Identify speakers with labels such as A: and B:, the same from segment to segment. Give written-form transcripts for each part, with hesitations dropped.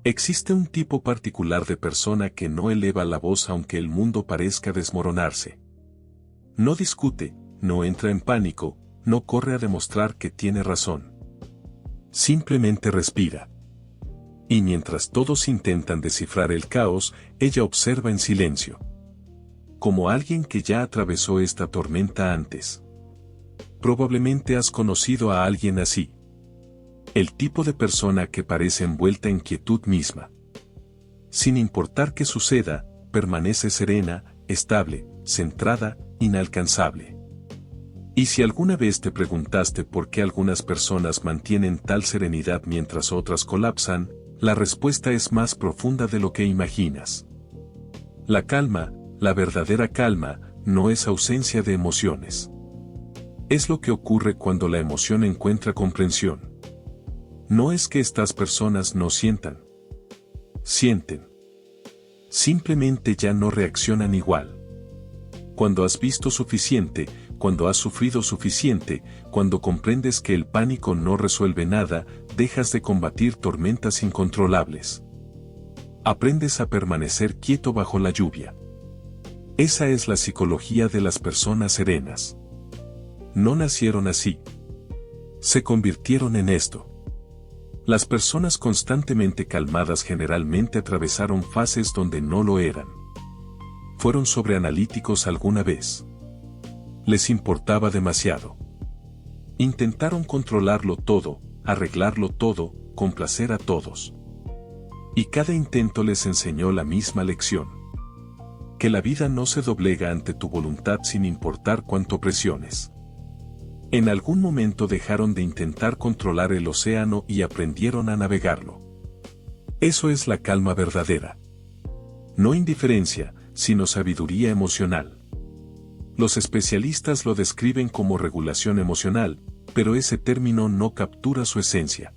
A: Existe un tipo particular de persona que no eleva la voz aunque el mundo parezca desmoronarse. No discute, no entra en pánico, no corre a demostrar que tiene razón. Simplemente respira. Y mientras todos intentan descifrar el caos, ella observa en silencio. Como alguien que ya atravesó esta tormenta antes. Probablemente has conocido a alguien así. El tipo de persona que parece envuelta en quietud misma. Sin importar qué suceda, permanece serena, estable, centrada, inalcanzable. Y si alguna vez te preguntaste por qué algunas personas mantienen tal serenidad mientras otras colapsan, la respuesta es más profunda de lo que imaginas. La calma, la verdadera calma, no es ausencia de emociones. Es lo que ocurre cuando la emoción encuentra comprensión. No es que estas personas no sientan. Sienten. Simplemente ya no reaccionan igual. Cuando has visto suficiente, cuando has sufrido suficiente, cuando comprendes que el pánico no resuelve nada, dejas de combatir tormentas incontrolables. Aprendes a permanecer quieto bajo la lluvia. Esa es la psicología de las personas serenas. No nacieron así. Se convirtieron en esto. Las personas constantemente calmadas generalmente atravesaron fases donde no lo eran. Fueron sobreanalíticos alguna vez. Les importaba demasiado. Intentaron controlarlo todo, arreglarlo todo, complacer a todos. Y cada intento les enseñó la misma lección. Que la vida no se doblega ante tu voluntad sin importar cuánto presiones. En algún momento dejaron de intentar controlar el océano y aprendieron a navegarlo. Eso es la calma verdadera. No indiferencia, sino sabiduría emocional. Los especialistas lo describen como regulación emocional, pero ese término no captura su esencia.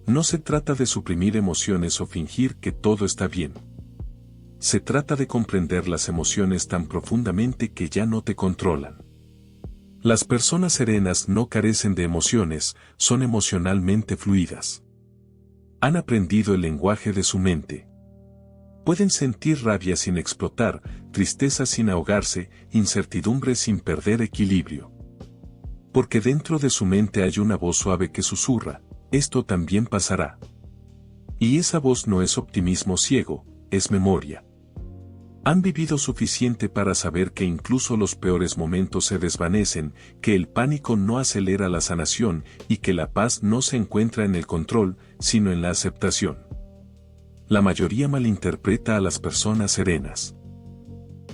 A: No se trata de suprimir emociones o fingir que todo está bien. Se trata de comprender las emociones tan profundamente que ya no te controlan. Las personas serenas no carecen de emociones, son emocionalmente fluidas. Han aprendido el lenguaje de su mente. Pueden sentir rabia sin explotar, tristeza sin ahogarse, incertidumbre sin perder equilibrio. Porque dentro de su mente hay una voz suave que susurra, esto también pasará. Y esa voz no es optimismo ciego, es memoria. Han vivido suficiente para saber que incluso los peores momentos se desvanecen, que el pánico no acelera la sanación y que la paz no se encuentra en el control, sino en la aceptación. La mayoría malinterpreta a las personas serenas.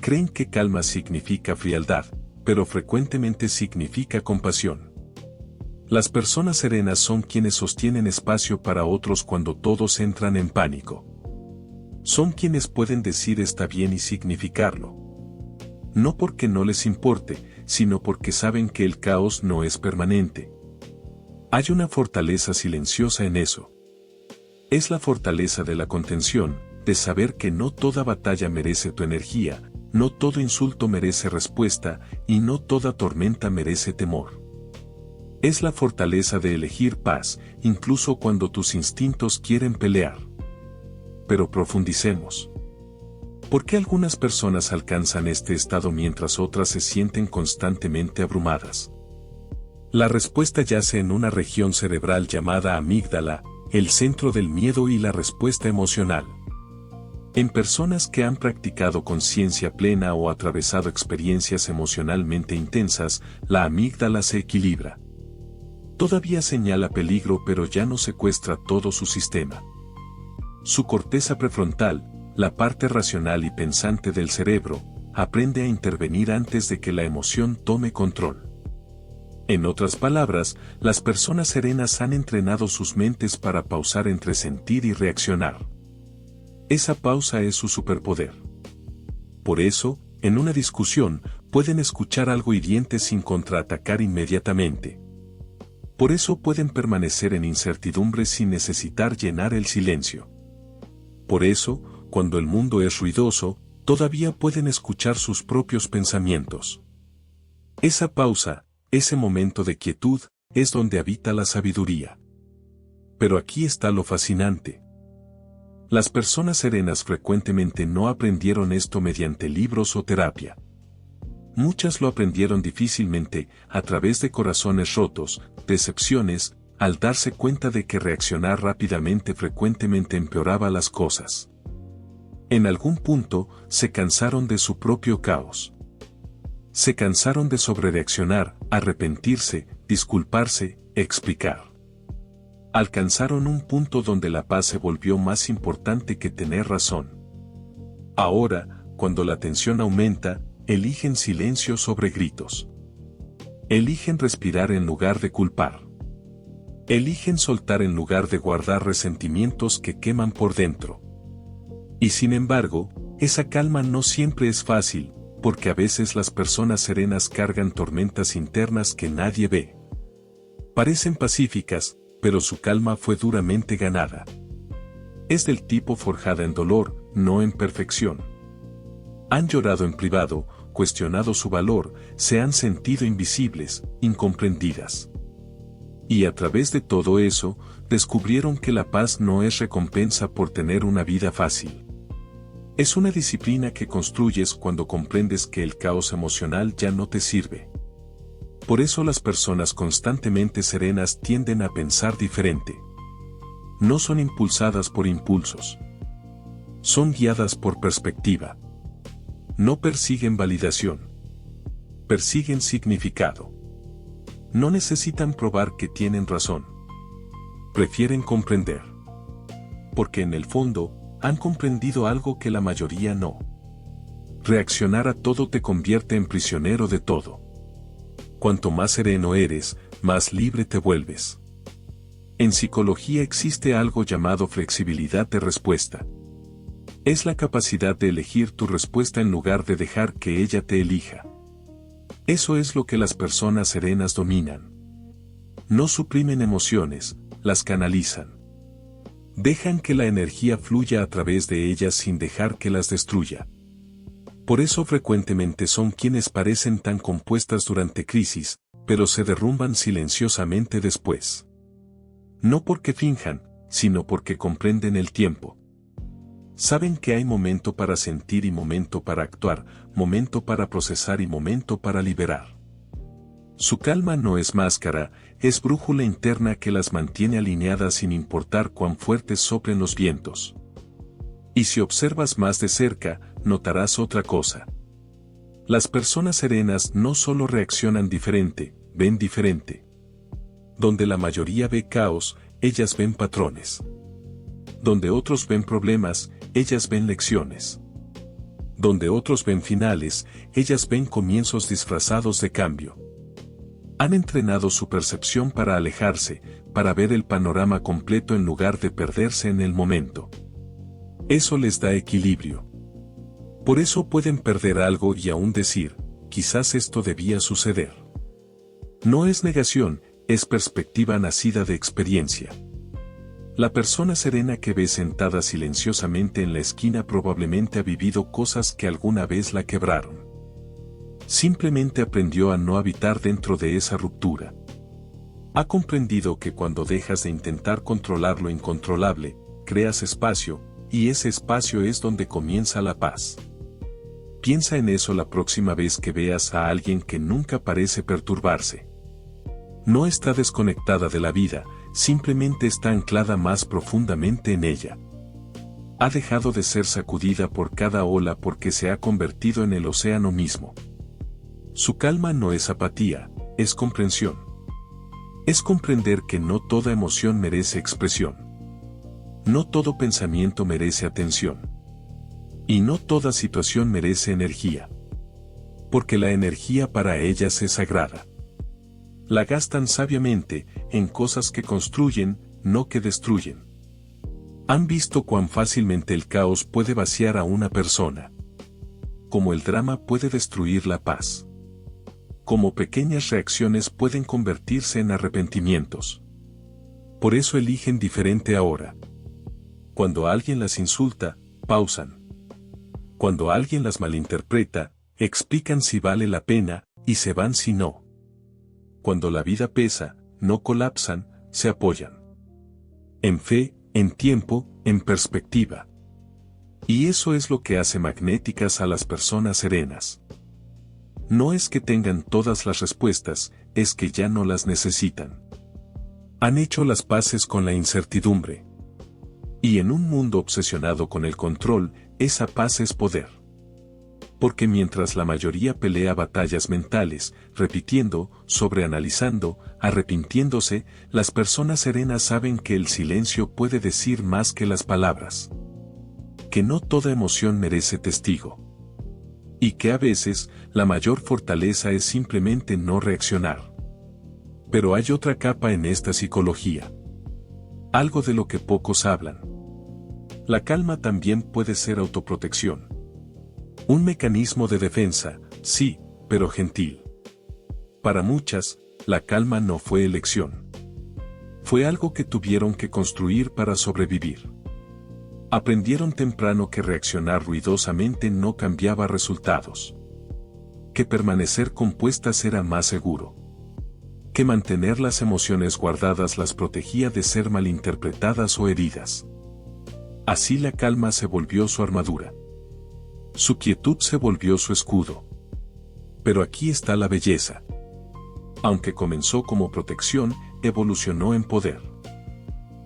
A: Creen que calma significa frialdad, pero frecuentemente significa compasión. Las personas serenas son quienes sostienen espacio para otros cuando todos entran en pánico. Son quienes pueden decir está bien y significarlo. No porque no les importe, sino porque saben que el caos no es permanente. Hay una fortaleza silenciosa en eso. Es la fortaleza de la contención, de saber que no toda batalla merece tu energía, no todo insulto merece respuesta, y no toda tormenta merece temor. Es la fortaleza de elegir paz, incluso cuando tus instintos quieren pelear. Pero profundicemos. ¿Por qué algunas personas alcanzan este estado mientras otras se sienten constantemente abrumadas? La respuesta yace en una región cerebral llamada amígdala, el centro del miedo y la respuesta emocional. En personas que han practicado conciencia plena o atravesado experiencias emocionalmente intensas, la amígdala se equilibra. Todavía señala peligro pero ya no secuestra todo su sistema. Su corteza prefrontal, la parte racional y pensante del cerebro, aprende a intervenir antes de que la emoción tome control. En otras palabras, las personas serenas han entrenado sus mentes para pausar entre sentir y reaccionar. Esa pausa es su superpoder. Por eso, en una discusión, pueden escuchar algo hiriente sin contraatacar inmediatamente. Por eso pueden permanecer en incertidumbre sin necesitar llenar el silencio. Por eso, cuando el mundo es ruidoso, todavía pueden escuchar sus propios pensamientos. Esa pausa, ese momento de quietud, es donde habita la sabiduría. Pero aquí está lo fascinante. Las personas serenas frecuentemente no aprendieron esto mediante libros o terapia. Muchas lo aprendieron difícilmente, a través de corazones rotos, decepciones, al darse cuenta de que reaccionar rápidamente frecuentemente empeoraba las cosas. En algún punto, se cansaron de su propio caos. Se cansaron de sobrereaccionar, arrepentirse, disculparse, explicar. Alcanzaron un punto donde la paz se volvió más importante que tener razón. Ahora, cuando la tensión aumenta, eligen silencio sobre gritos. Eligen respirar en lugar de culpar. Eligen soltar en lugar de guardar resentimientos que queman por dentro. Y sin embargo, esa calma no siempre es fácil, porque a veces las personas serenas cargan tormentas internas que nadie ve. Parecen pacíficas, pero su calma fue duramente ganada. Es del tipo forjada en dolor, no en perfección. Han llorado en privado, cuestionado su valor, se han sentido invisibles, incomprendidas. Y a través de todo eso, descubrieron que la paz no es recompensa por tener una vida fácil. Es una disciplina que construyes cuando comprendes que el caos emocional ya no te sirve. Por eso las personas constantemente serenas tienden a pensar diferente. No son impulsadas por impulsos. Son guiadas por perspectiva. No persiguen validación. Persiguen significado. No necesitan probar que tienen razón. Prefieren comprender. Porque en el fondo, han comprendido algo que la mayoría no. Reaccionar a todo te convierte en prisionero de todo. Cuanto más sereno eres, más libre te vuelves. En psicología existe algo llamado flexibilidad de respuesta. Es la capacidad de elegir tu respuesta en lugar de dejar que ella te elija. Eso es lo que las personas serenas dominan. No suprimen emociones, las canalizan. Dejan que la energía fluya a través de ellas sin dejar que las destruya. Por eso frecuentemente son quienes parecen tan compuestas durante crisis, pero se derrumban silenciosamente después. No porque finjan, sino porque comprenden el tiempo. Saben que hay momento para sentir y momento para actuar, momento para procesar y momento para liberar. Su calma no es máscara, es brújula interna que las mantiene alineadas sin importar cuán fuertes soplen los vientos. Y si observas más de cerca, notarás otra cosa. Las personas serenas no solo reaccionan diferente, ven diferente. Donde la mayoría ve caos, ellas ven patrones. Donde otros ven problemas, ellas ven lecciones. Donde otros ven finales, ellas ven comienzos disfrazados de cambio. Han entrenado su percepción para alejarse, para ver el panorama completo en lugar de perderse en el momento. Eso les da equilibrio. Por eso pueden perder algo y aún decir, quizás esto debía suceder. No es negación, es perspectiva nacida de experiencia. La persona serena que ve sentada silenciosamente en la esquina probablemente ha vivido cosas que alguna vez la quebraron. Simplemente aprendió a no habitar dentro de esa ruptura. Ha comprendido que cuando dejas de intentar controlar lo incontrolable, creas espacio, y ese espacio es donde comienza la paz. Piensa en eso la próxima vez que veas a alguien que nunca parece perturbarse. No está desconectada de la vida, simplemente está anclada más profundamente en ella. Ha dejado de ser sacudida por cada ola porque se ha convertido en el océano mismo. Su calma no es apatía, es comprensión. Es comprender que no toda emoción merece expresión. No todo pensamiento merece atención. Y no toda situación merece energía. Porque la energía para ellas es sagrada. La gastan sabiamente, en cosas que construyen, no que destruyen. Han visto cuán fácilmente el caos puede vaciar a una persona. Como el drama puede destruir la paz. Como pequeñas reacciones pueden convertirse en arrepentimientos. Por eso eligen diferente ahora. Cuando alguien las insulta, pausan. Cuando alguien las malinterpreta, explican si vale la pena, y se van si no. Cuando la vida pesa, no colapsan, se apoyan. En fe, en tiempo, en perspectiva. Y eso es lo que hace magnéticas a las personas serenas. No es que tengan todas las respuestas, es que ya no las necesitan. Han hecho las paces con la incertidumbre. Y en un mundo obsesionado con el control, esa paz es poder. Porque mientras la mayoría pelea batallas mentales, repitiendo, sobreanalizando, arrepintiéndose, las personas serenas saben que el silencio puede decir más que las palabras. Que no toda emoción merece testigo. Y que a veces, la mayor fortaleza es simplemente no reaccionar. Pero hay otra capa en esta psicología. Algo de lo que pocos hablan. La calma también puede ser autoprotección. Un mecanismo de defensa, sí, pero gentil. Para muchas, la calma no fue elección. Fue algo que tuvieron que construir para sobrevivir. Aprendieron temprano que reaccionar ruidosamente no cambiaba resultados. Que permanecer compuestas era más seguro. Que mantener las emociones guardadas las protegía de ser malinterpretadas o heridas. Así la calma se volvió su armadura. Su quietud se volvió su escudo. Pero aquí está la belleza. Aunque comenzó como protección, evolucionó en poder.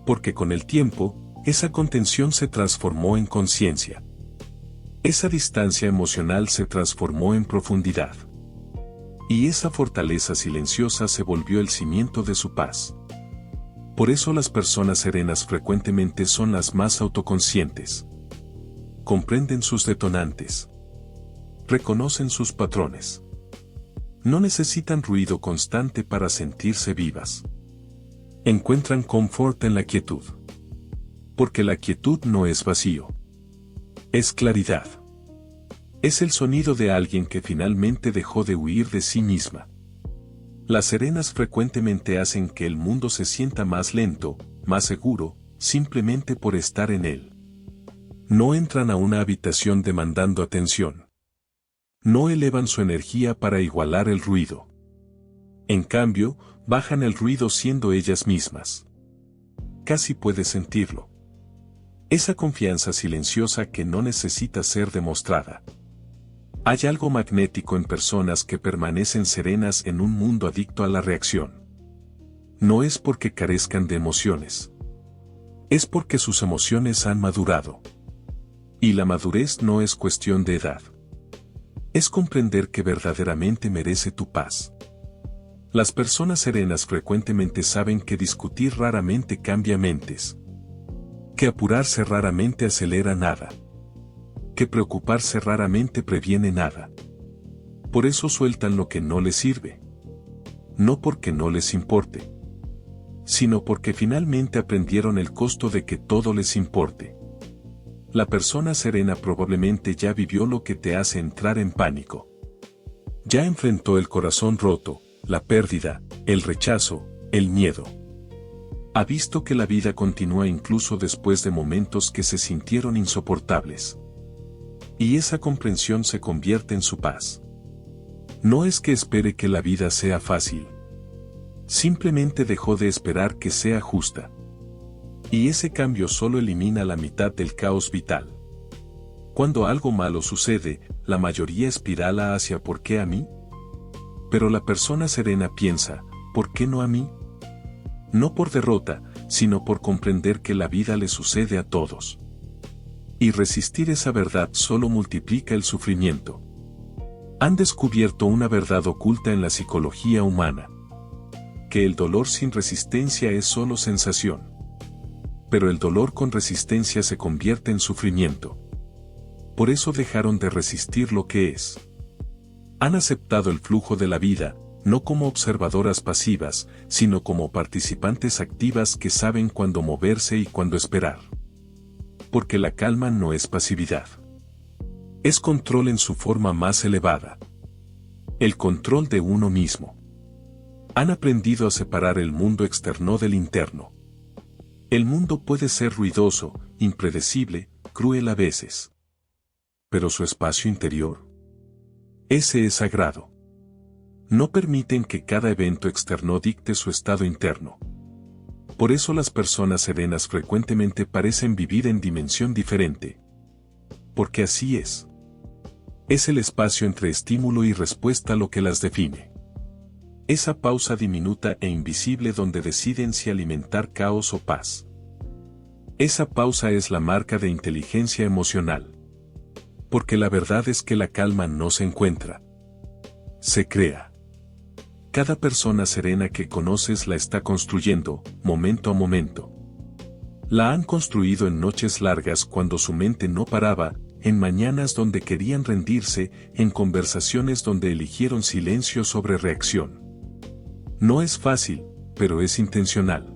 A: Porque con el tiempo, esa contención se transformó en conciencia. Esa distancia emocional se transformó en profundidad. Y esa fortaleza silenciosa se volvió el cimiento de su paz. Por eso las personas serenas frecuentemente son las más autoconscientes. Comprenden sus detonantes. Reconocen sus patrones. No necesitan ruido constante para sentirse vivas. Encuentran confort en la quietud. Porque la quietud no es vacío. Es claridad. Es el sonido de alguien que finalmente dejó de huir de sí misma. Las serenas frecuentemente hacen que el mundo se sienta más lento, más seguro, simplemente por estar en él. No entran a una habitación demandando atención. No elevan su energía para igualar el ruido. En cambio, bajan el ruido siendo ellas mismas. Casi puedes sentirlo. Esa confianza silenciosa que no necesita ser demostrada. Hay algo magnético en personas que permanecen serenas en un mundo adicto a la reacción. No es porque carezcan de emociones. Es porque sus emociones han madurado. Y la madurez no es cuestión de edad. Es comprender que verdaderamente merece tu paz. Las personas serenas frecuentemente saben que discutir raramente cambia mentes. Que apurarse raramente acelera nada. Que preocuparse raramente previene nada. Por eso sueltan lo que no les sirve. No porque no les importe, sino porque finalmente aprendieron el costo de que todo les importe. La persona serena probablemente ya vivió lo que te hace entrar en pánico. Ya enfrentó el corazón roto, la pérdida, el rechazo, el miedo. Ha visto que la vida continúa incluso después de momentos que se sintieron insoportables. Y esa comprensión se convierte en su paz. No es que espere que la vida sea fácil. Simplemente dejó de esperar que sea justa. Y ese cambio solo elimina la mitad del caos vital. Cuando algo malo sucede, la mayoría espirala hacia ¿por qué a mí? Pero la persona serena piensa, ¿por qué no a mí? No por derrota, sino por comprender que la vida le sucede a todos. Y resistir esa verdad solo multiplica el sufrimiento. Han descubierto una verdad oculta en la psicología humana. Que el dolor sin resistencia es solo sensación. Pero el dolor con resistencia se convierte en sufrimiento. Por eso dejaron de resistir lo que es. Han aceptado el flujo de la vida, no como observadoras pasivas, sino como participantes activas que saben cuándo moverse y cuándo esperar. Porque la calma no es pasividad. Es control en su forma más elevada. El control de uno mismo. Han aprendido a separar el mundo externo del interno. El mundo puede ser ruidoso, impredecible, cruel a veces. Pero su espacio interior, ese es sagrado. No permiten que cada evento externo dicte su estado interno. Por eso las personas serenas frecuentemente parecen vivir en dimensión diferente. Porque así es. Es el espacio entre estímulo y respuesta lo que las define. Esa pausa diminuta e invisible donde deciden si alimentar caos o paz. Esa pausa es la marca de inteligencia emocional. Porque la verdad es que la calma no se encuentra. Se crea. Cada persona serena que conoces la está construyendo, momento a momento. La han construido en noches largas cuando su mente no paraba, en mañanas donde querían rendirse, en conversaciones donde eligieron silencio sobre reacción. No es fácil, pero es intencional.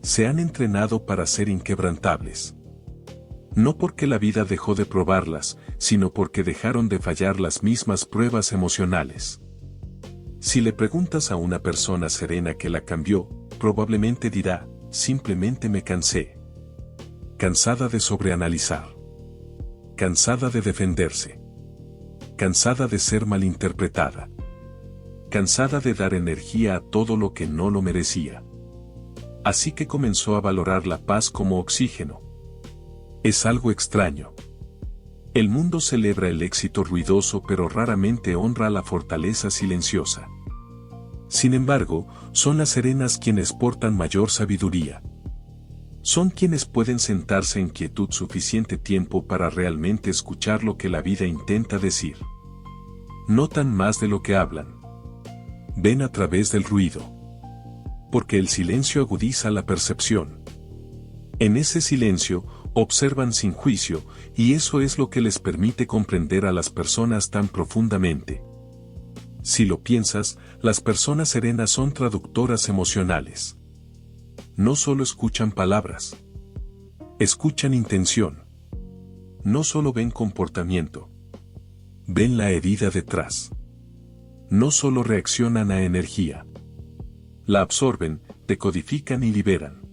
A: Se han entrenado para ser inquebrantables. No porque la vida dejó de probarlas, sino porque dejaron de fallar las mismas pruebas emocionales. Si le preguntas a una persona serena que la cambió, probablemente dirá, simplemente me cansé. Cansada de sobreanalizar. Cansada de defenderse. Cansada de ser malinterpretada. Cansada de dar energía a todo lo que no lo merecía. Así que comenzó a valorar la paz como oxígeno. Es algo extraño. El mundo celebra el éxito ruidoso pero raramente honra la fortaleza silenciosa. Sin embargo, son las serenas quienes portan mayor sabiduría. Son quienes pueden sentarse en quietud suficiente tiempo para realmente escuchar lo que la vida intenta decir. Notan más de lo que hablan. Ven a través del ruido. Porque el silencio agudiza la percepción. En ese silencio, observan sin juicio, y eso es lo que les permite comprender a las personas tan profundamente. Si lo piensas, las personas serenas son traductoras emocionales. No solo escuchan palabras. Escuchan intención. No solo ven comportamiento. Ven la herida detrás. No solo reaccionan a energía. La absorben, decodifican y liberan.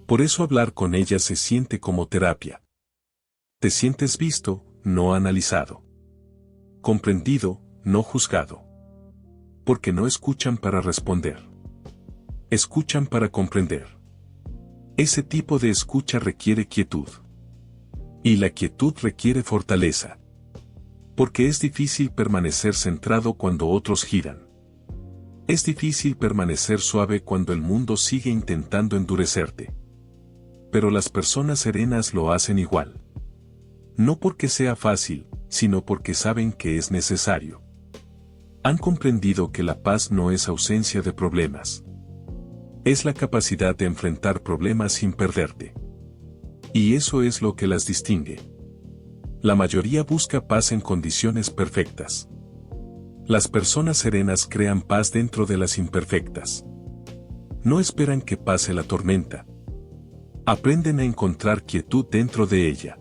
A: Por eso hablar con ellas se siente como terapia. Te sientes visto, no analizado. Comprendido, no juzgado. Porque no escuchan para responder. Escuchan para comprender. Ese tipo de escucha requiere quietud. Y la quietud requiere fortaleza. Porque es difícil permanecer centrado cuando otros giran. Es difícil permanecer suave cuando el mundo sigue intentando endurecerte. Pero las personas serenas lo hacen igual. No porque sea fácil, sino porque saben que es necesario. Han comprendido que la paz no es ausencia de problemas. Es la capacidad de enfrentar problemas sin perderte. Y eso es lo que las distingue. La mayoría busca paz en condiciones perfectas. Las personas serenas crean paz dentro de las imperfectas. No esperan que pase la tormenta. Aprenden a encontrar quietud dentro de ella.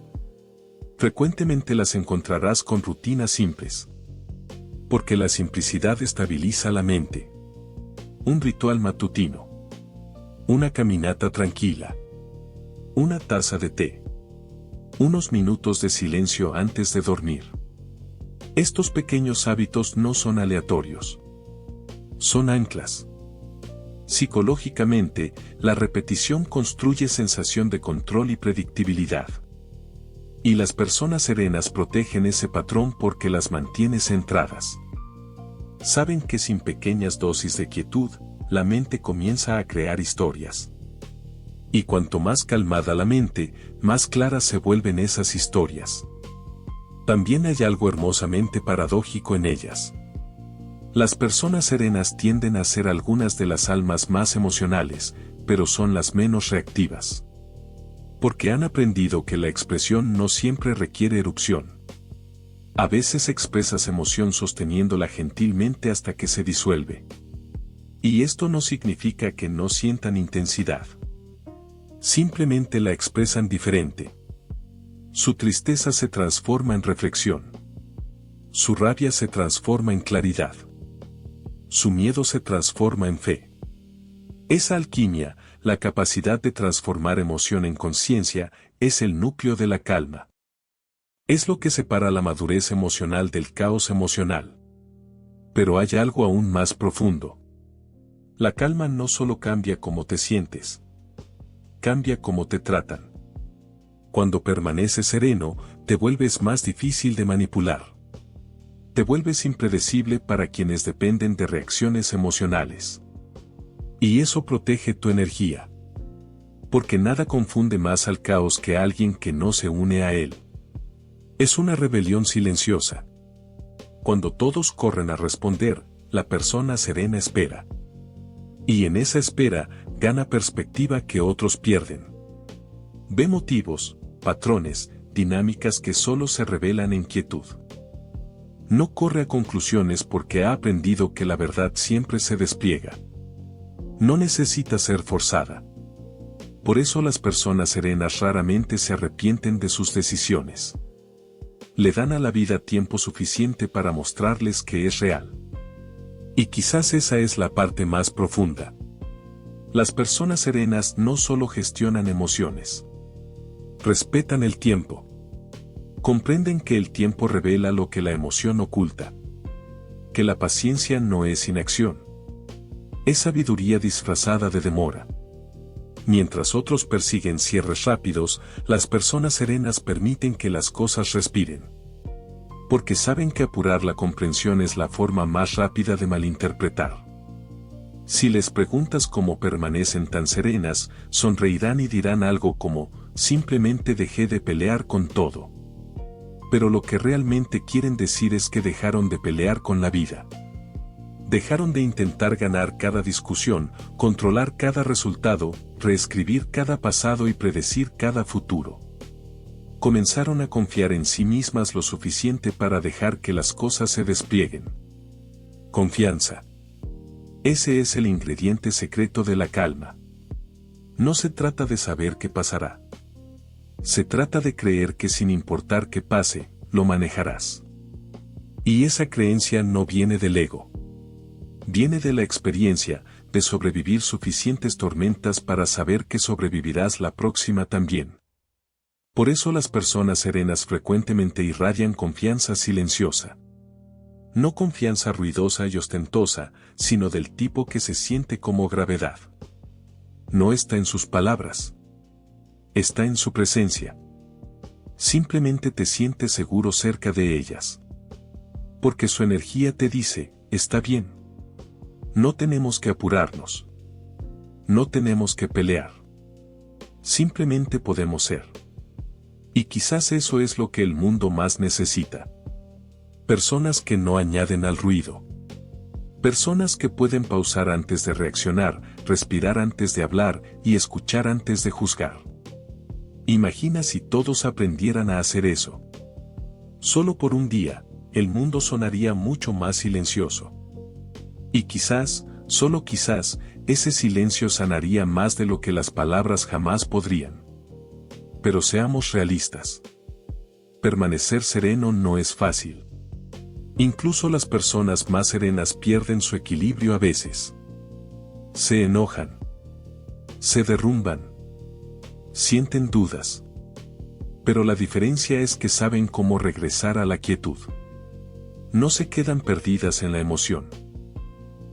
A: Frecuentemente las encontrarás con rutinas simples. Porque la simplicidad estabiliza la mente. Un ritual matutino. Una caminata tranquila. Una taza de té. Unos minutos de silencio antes de dormir. Estos pequeños hábitos no son aleatorios. Son anclas. Psicológicamente, la repetición construye sensación de control y predictibilidad. Y las personas serenas protegen ese patrón porque las mantiene centradas. Saben que sin pequeñas dosis de quietud, la mente comienza a crear historias. Y cuanto más calmada la mente, más claras se vuelven esas historias. También hay algo hermosamente paradójico en ellas. Las personas serenas tienden a ser algunas de las almas más emocionales, pero son las menos reactivas. Porque han aprendido que la expresión no siempre requiere erupción. A veces expresas emoción sosteniéndola gentilmente hasta que se disuelve. Y esto no significa que no sientan intensidad. Simplemente la expresan diferente. Su tristeza se transforma en reflexión. Su rabia se transforma en claridad. Su miedo se transforma en fe. Esa alquimia, la capacidad de transformar emoción en conciencia, es el núcleo de la calma. Es lo que separa la madurez emocional del caos emocional. Pero hay algo aún más profundo. La calma no solo cambia cómo te sientes, cambia cómo te tratan. Cuando permaneces sereno, te vuelves más difícil de manipular. Te vuelves impredecible para quienes dependen de reacciones emocionales. Y eso protege tu energía. Porque nada confunde más al caos que alguien que no se une a él. Es una rebelión silenciosa. Cuando todos corren a responder, la persona serena espera. Y en esa espera, gana perspectiva que otros pierden. Ve motivos, patrones, dinámicas que solo se revelan en quietud. No corre a conclusiones porque ha aprendido que la verdad siempre se despliega. No necesita ser forzada. Por eso las personas serenas raramente se arrepienten de sus decisiones. Le dan a la vida tiempo suficiente para mostrarles que es real. Y quizás esa es la parte más profunda. Las personas serenas no solo gestionan emociones. Respetan el tiempo. Comprenden que el tiempo revela lo que la emoción oculta. Que la paciencia no es inacción. Es sabiduría disfrazada de demora. Mientras otros persiguen cierres rápidos, las personas serenas permiten que las cosas respiren. Porque saben que apurar la comprensión es la forma más rápida de malinterpretar. Si les preguntas cómo permanecen tan serenas, sonreirán y dirán algo como, simplemente dejé de pelear con todo. Pero lo que realmente quieren decir es que dejaron de pelear con la vida. Dejaron de intentar ganar cada discusión, controlar cada resultado, reescribir cada pasado y predecir cada futuro. Comenzaron a confiar en sí mismas lo suficiente para dejar que las cosas se desplieguen. Confianza. Ese es el ingrediente secreto de la calma. No se trata de saber qué pasará. Se trata de creer que sin importar qué pase, lo manejarás. Y esa creencia no viene del ego. Viene de la experiencia, de sobrevivir suficientes tormentas para saber que sobrevivirás la próxima también. Por eso las personas serenas frecuentemente irradian confianza silenciosa. No confianza ruidosa y ostentosa, sino del tipo que se siente como gravedad. No está en sus palabras. Está en su presencia. Simplemente te sientes seguro cerca de ellas. Porque su energía te dice, está bien. No tenemos que apurarnos. No tenemos que pelear. Simplemente podemos ser. Y quizás eso es lo que el mundo más necesita. Personas que no añaden al ruido. Personas que pueden pausar antes de reaccionar, respirar antes de hablar y escuchar antes de juzgar. Imagina si todos aprendieran a hacer eso. Solo por un día, el mundo sonaría mucho más silencioso. Y quizás, solo quizás, ese silencio sanaría más de lo que las palabras jamás podrían. Pero seamos realistas. Permanecer sereno no es fácil. Incluso las personas más serenas pierden su equilibrio a veces. Se enojan. Se derrumban. Sienten dudas. Pero la diferencia es que saben cómo regresar a la quietud. No se quedan perdidas en la emoción.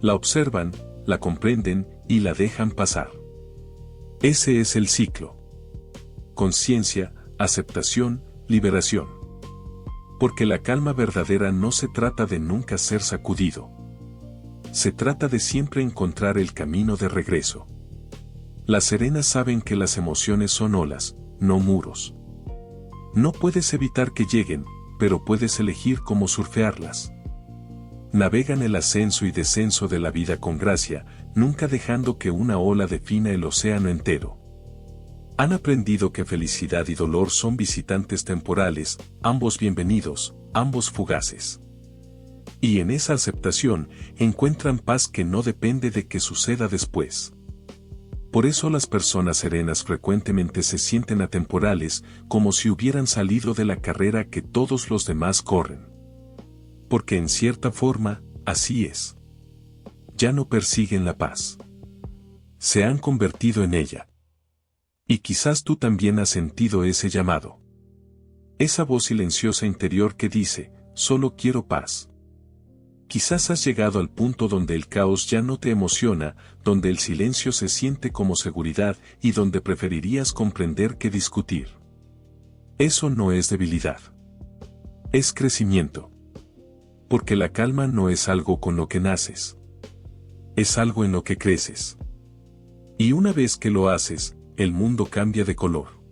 A: La observan, la comprenden y la dejan pasar. Ese es el ciclo. Conciencia, aceptación, liberación. Porque la calma verdadera no se trata de nunca ser sacudido. Se trata de siempre encontrar el camino de regreso. Las serenas saben que las emociones son olas, no muros. No puedes evitar que lleguen, pero puedes elegir cómo surfearlas. Navegan el ascenso y descenso de la vida con gracia, nunca dejando que una ola defina el océano entero. Han aprendido que felicidad y dolor son visitantes temporales, ambos bienvenidos, ambos fugaces. Y en esa aceptación, encuentran paz que no depende de qué suceda después. Por eso las personas serenas frecuentemente se sienten atemporales, como si hubieran salido de la carrera que todos los demás corren. Porque en cierta forma, así es. Ya no persiguen la paz. Se han convertido en ella. Y quizás tú también has sentido ese llamado. Esa voz silenciosa interior que dice, solo quiero paz. Quizás has llegado al punto donde el caos ya no te emociona, donde el silencio se siente como seguridad y donde preferirías comprender que discutir. Eso no es debilidad. Es crecimiento. Porque la calma no es algo con lo que naces. Es algo en lo que creces. Y una vez que lo haces, el mundo cambia de color.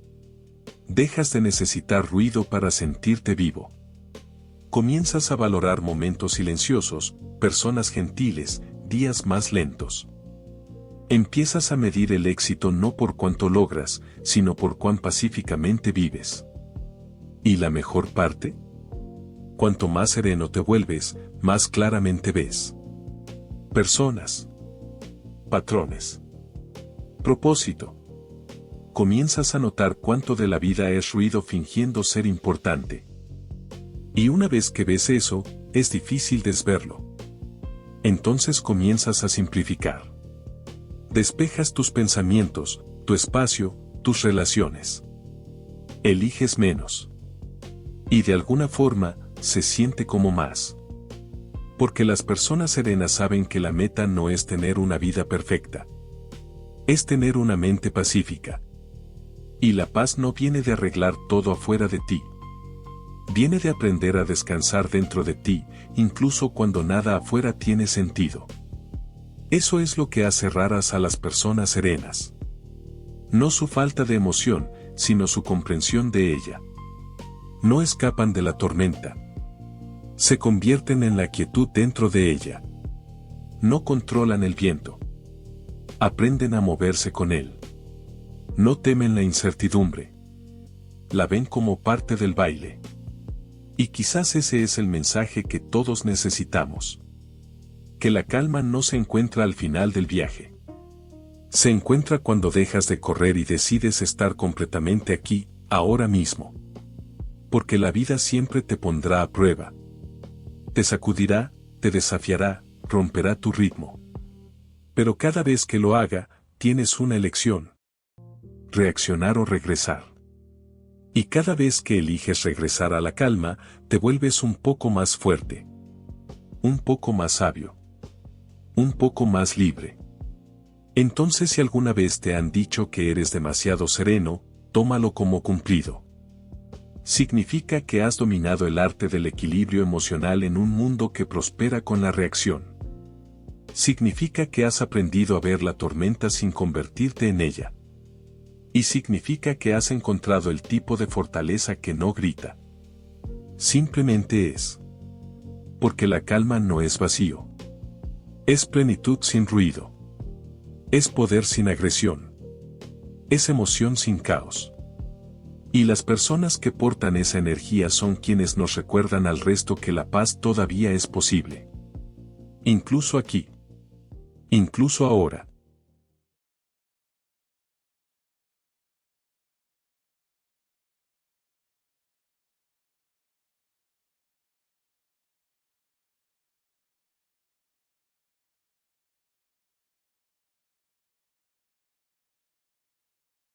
A: Dejas de necesitar ruido para sentirte vivo. Comienzas a valorar momentos silenciosos, personas gentiles, días más lentos. Empiezas a medir el éxito no por cuánto logras, sino por cuán pacíficamente vives. ¿Y la mejor parte? Cuanto más sereno te vuelves, más claramente ves. Personas. Patrones. Propósito. Comienzas a notar cuánto de la vida es ruido fingiendo ser importante. Y una vez que ves eso, es difícil desverlo. Entonces comienzas a simplificar. Despejas tus pensamientos, tu espacio, tus relaciones. Eliges menos. Y de alguna forma, se siente como más. Porque las personas serenas saben que la meta no es tener una vida perfecta. Es tener una mente pacífica. Y la paz no viene de arreglar todo afuera de ti. Viene de aprender a descansar dentro de ti, incluso cuando nada afuera tiene sentido. Eso es lo que hace raras a las personas serenas. No su falta de emoción, sino su comprensión de ella. No escapan de la tormenta. Se convierten en la quietud dentro de ella. No controlan el viento. Aprenden a moverse con él. No temen la incertidumbre. La ven como parte del baile. Y quizás ese es el mensaje que todos necesitamos. Que la calma no se encuentra al final del viaje. Se encuentra cuando dejas de correr y decides estar completamente aquí, ahora mismo. Porque la vida siempre te pondrá a prueba. Te sacudirá, te desafiará, romperá tu ritmo. Pero cada vez que lo haga, tienes una elección. Reaccionar o regresar. Y cada vez que eliges regresar a la calma, te vuelves un poco más fuerte. Un poco más sabio. Un poco más libre. Entonces, si alguna vez te han dicho que eres demasiado sereno, tómalo como cumplido. Significa que has dominado el arte del equilibrio emocional en un mundo que prospera con la reacción. Significa que has aprendido a ver la tormenta sin convertirte en ella. Y significa que has encontrado el tipo de fortaleza que no grita. Simplemente es. Porque la calma no es vacío. Es plenitud sin ruido. Es poder sin agresión. Es emoción sin caos. Y las personas que portan esa energía son quienes nos recuerdan al resto que la paz todavía es posible. Incluso aquí. Incluso ahora.